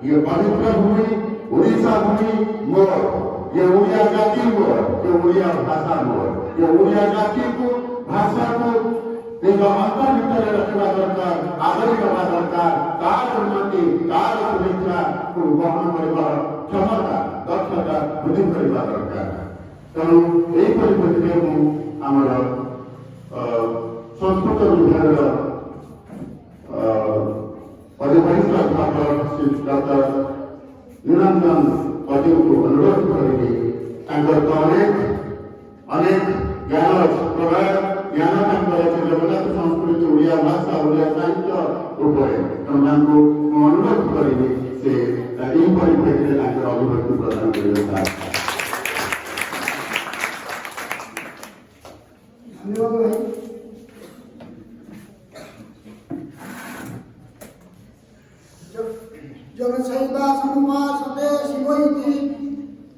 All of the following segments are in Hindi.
ये पवित्र भूमि ओडिशा भूमि मोर, ये ओडिया जाति मोर, ये ओडिया भाषा मोर, ये ओडिया जाति को भाषा को एक अंतर भीतर रखा दरकार, आदर करना दरकार, तार उन्नति तार सुरक्षा को ग्रहण करने क्षमता दक्षता वृद्धि करने दरकार। तेणु यही परिप्रेक्षी में आमर संस्कृत विभाग अधिवरिष्ठ अध्यापक श्री डॉक्टर निरंजन पटेल को अनुरोध करेंगे अनेक ज्ञान प्रगाढ़ ज्ञान जगन्नाथ संस्कृति ओडिया भाषा ओडिया साहित्य उपर अनुरोध करेंगे से परिप्रेक्षी अभिव्यक्ति प्रदान करेंगे। जगसैवा समुपासते शिवैति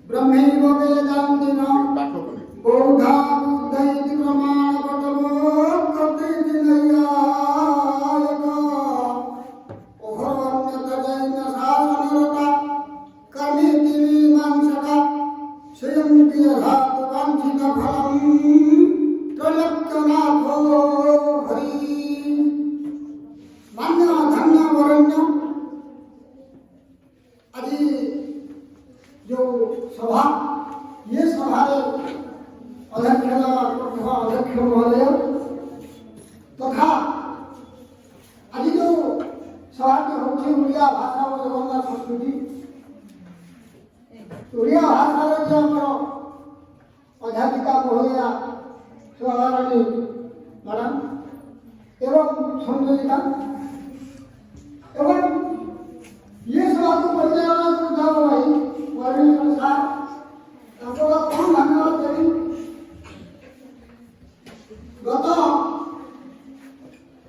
ब्रह्मैव वेदान्तिनां बौद्धा बुद्धैति प्रमाणपटवो कर्तैति नैयायिक अहोरण्यतजैन शासनरता कर्मेति मीमांसका स्वयं यथातु वाञ्छितफलं त्रैलोक्यनाथो हरि। मान्य धन्य वरण्य आज जो सभा ये सभा अध्यक्ष महोदय तथा आज जो सभा हूँ ओडिया भाषा और जगन्नाथ संस्कृति ओडिया भाषा जो आम अध्यापिका महोदया सुधाराणी मैडम एवं संयोजिका एवं ये सभा को परिचालना करता भाई वर्णी प्रसाद कौन धन्यवाद देवी गत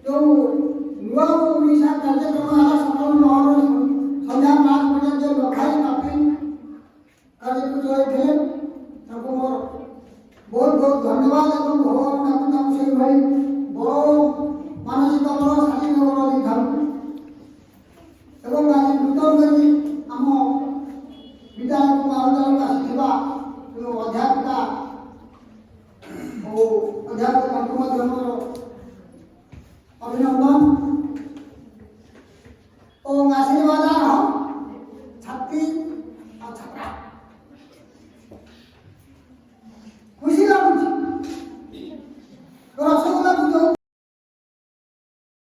जो नुआ ओडिशा कार्यक्रम सकाल नौ संध्या 5 बजे लखाई माफी कार्यक्रम थे मोर बहुत बहुत धन्यवाद। भगवान से भाई बड़ मानसिक बल शारीरिक बल